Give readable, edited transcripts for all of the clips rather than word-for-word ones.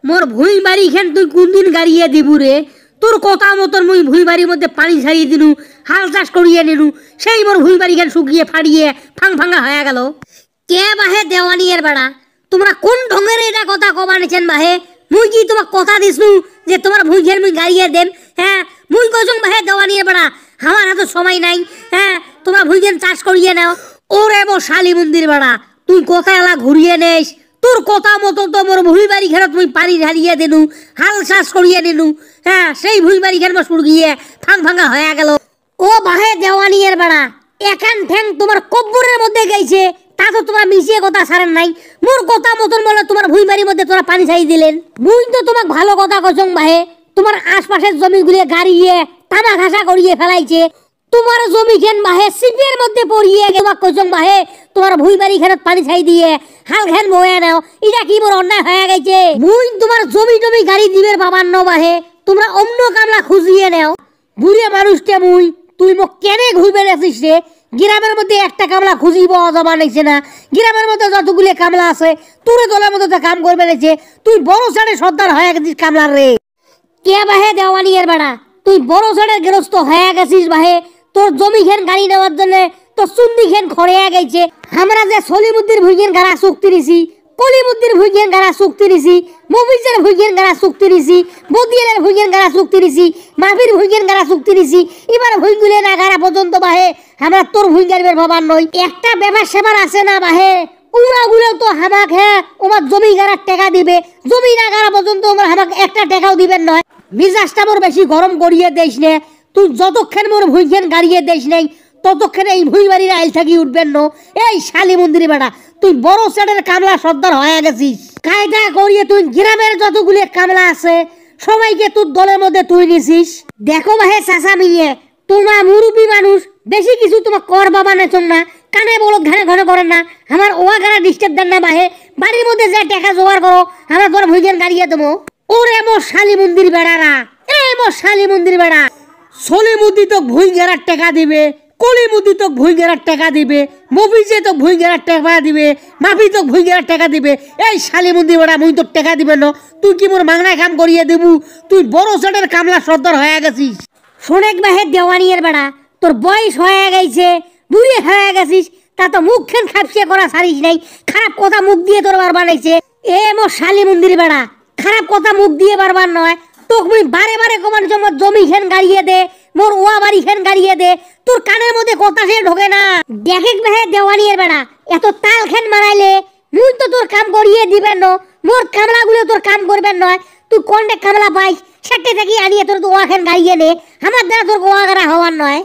মোর ভুই বাড়ি খান তুই কোন দিন গাড়িয়ে দিবু রে? তোর কথা মতন মুই ভুই বাড়ির মধ্যে পানি ছাড়িয়ে দিনু, হাল চাষ করিয়ে নিনু, সেই মোর ভুই বাড়ি খান শুকিয়ে ফাড়িয়ে ফাং ফাঙ্গা হয়ে গেল। কে বাহে দেওয়ানিয়ের বেড়া, তোমরা কোন ঢঙ্গের এটা কথা কবা নিছেন বাহে? মুই কি তোমাক কথা দিছনু যে তোমার ভুই খান মুই গাড়িয়ে দেম? হ্যাঁ মুই কইছং বাহে দেওয়ানিয়ের বেড়া আমার হাতে সময় নাই। হ্যাঁ তোমার ভুই খান চাষ করিয়ে নাও। ওরে মো শালি মন্দির বেড়া, তুই কথা এলা ঘুরিয়ে নেস। তোর কথা মতো তো মোর ভুই বাড়ি খেলা তুই পানি ঢালিয়ে দিনু, হাল চাষ করিয়ে নিনু। হ্যাঁ সেই ভুই বাড়ি খেলা সুরগিয়ে ফাং ফাঙ্গা হয়ে গেল। ও বাহে দেওয়ানিয়ের বেড়া, একান ঠ্যাং তোমার কব্বরের মধ্যে গেছে, তা তো তোমার মিশিয়ে কথা সারেন নাই। মোর কথা মতন বলে তোমার ভুই বাড়ির মধ্যে তোরা পানি ছাই দিলেন। মুই তো তোমাক ভালো কথা কইছং বাহে, তোমার আশপাশের জমিগুলি গাড়িয়ে তামা ঘাসা করিয়ে ফেলাইছে। তোমার জমি খেন বাহে সিপের মধ্যে পড়িয়ে তোমাক কইছং বাহে তোমার ভুই বাড়ি খেনত পানি ছাই দিয়ে হাল খেন বয়ে নাও। এটা কি মোর অন্যায় হয়ে গেছে? মুই তোমার জমি টমি গাড়ি দিবের বাবার ন বাহে, তোমরা অন্য কামলা খুঁজিয়ে নাও। বুড়ে মানুষকে মুই, তুই মোক কেনে ঘুরবে রেছিস রে? গ্রামের মধ্যে একটা কামলা খুঁজিব অজমা নাইছে না? গ্রামের মধ্যে যতগুলি কামলা আছে তোরে দলের মধ্যে তো কাম করবে নাইছে, তুই বড় সাড়ে সর্দার হয়ে গেছিস কামলার রে। কে বাহে দেওয়ানিয়ের বেড়া, তুই বড় সাড়ে গেরস্ত হয়ে গেছিস বাহে। তোর জমি খেন গাড়ি নেওয়ার জন্য তোর চুন্দি খেন খড়ে গেছে। আমরা যে সলিমুদ্দির ভুইগেন গাড়া চুক্তি নিছি, কলিমুদ্দির ভুইগেন গাড়া চুক্তি নিছি, মফিজের ভুইগেন গাড়া চুক্তি নিছি, বদিয়ালের ভুইগেন গাড়া চুক্তি নিছি, মাফির ভুইগেন গাড়া চুক্তি নিছি। এবার ভুইগুলে না গাড়া পর্যন্ত বাহে আমরা তোর ভুই গাড়ির ভাবার নই। একটা ব্যাপার সেবার আছে না বাহে, উমরাগুলো তো হামাক হ্যাঁ ওমার জমি গাড়ার টাকা দিবে, জমি না গাড়া পর্যন্ত ওমার হামাক একটা টাকাও দিবেন নয়। মিজাজটা মোর বেশি গরম করিয়ে দেশ নে। তুই যতক্ষণ মোর ভুইখান গাড়িয়ে দেশ নাই ততক্ষণ এই ভুই বাড়ির আইল থাকি উঠবেন ন। এই শালি মন্দির বেড়া, তুই বড় সেটের কামলা সর্দার হয়ে গেছিস। কায়দা করিয়ে তুই গ্রামের যতগুলি কামলা আছে সবাইকে তোর দলের মধ্যে তুই নিছিস। দেখো বাহে চাচা মিলিয়ে, তোমার মুরব্বী মানুষ, বেশি কিছু তোমার কর বাবা নেচং না, কানে বলো ঘানে ঘনে করেন না। আমার ওয়া গাড়া ডিস্টার্ব দেন না বাহে, বাড়ির মধ্যে যে টাকা জোগাড় করো আমার তোর ভুইখান গাড়িয়ে দেবো। ওরে মোর শালি মন্দির বেড়ারা, এ মোর শালি মন্দির বেড়া, সলিমুদ্দি তো ভুই গেরার টাকা দিবে, কলিমুদ্দি তো ভুই গেরার টাকা দিবে, মফিজে তো ভুই গেরার টাকা দিবে, মাফি তো ভুই গেরার টাকা দিবে। এই শালিমুদ্দি বেড়া মুই তোর টাকা দিবে না, তুই কি মোর মাংনায় কাম করিয়ে দেবু? তুই বড় সেটের কামলা সর্দার হয়ে গেছিস। শোনেক বাহে দেওয়ানিয়ের বেড়া, তোর বয়স হয়ে গেছে, বুড়ি হয়ে গেছিস, তা তো মুখ খেন খাপসিয়ে করা ছাড়িস নাই। খারাপ কথা মুখ দিয়ে তোর বারবার নাইছে। এ মোর শালি মন্দির বেড়া, খারাপ কথা মুখ দিয়ে বারবার নয়। তোক মুই বারে বারে কমান মোর জমি খেন গাড়িয়ে দে, মোর ওয়া বাড়ি খেন গাড়িয়ে দে, তোর কানের মধ্যে কথা সে ঢোকে না। দেখেক বাহে দেওয়ানিয়ের বেড়া, এত তাল খেন মারাইলে মুই তো তোর কাম করিয়ে দিবেন ন, মোর কামলাগুলো তোর কাম করবেন নয়। তুই কোনটা কামলা পাইস সেটে থেকে আনিয়ে তোর ওয়া খেন গাড়িয়ে নে, আমার দ্বারা তোর ওয়া গাড়া হওয়ার নয়।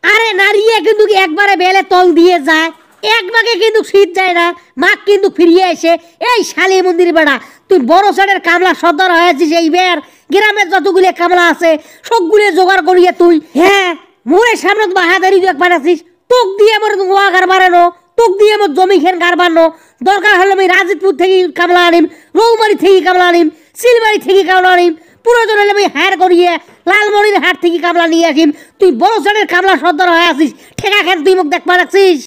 আরে নারিয়ে কিন্তু একবারে বেলে তল দিয়ে যায়, এক মাকে কিন্তু শীত যায় না, মাক কিন্তু ফিরিয়ে এসে। এই শালি মন্দির বেড়া, তুই বড় সাইডের কামলা সর্দার হয়েছিস। এইবার গ্রামের যতগুলি কামলা আছে সবগুলি জোগাড় করিয়ে তুই হ্যাঁ মোরের সামনে বাহাদারি একবার আছিস। তোক দিয়ে আমার ওয়া গার বাড়ানো, তোক দিয়ে আমার জমি খেন গার বাড়ানো। দরকার হলে আমি রাজীবপুর থেকে কামলা আনিম, রৌমারি থেকে কামলা আনিম, সিলমারি থেকে কামলা আনিম, প্রয়োজন হলে আমি হায়ার করিয়ে লালমনির হাট থেকে কামলা নিয়ে আসিম। তুই বড় সাইডের কামলা সর্দার হয়ে আছিস, ঠেকা খেন তুই মুখ দেখবার রাখছিস।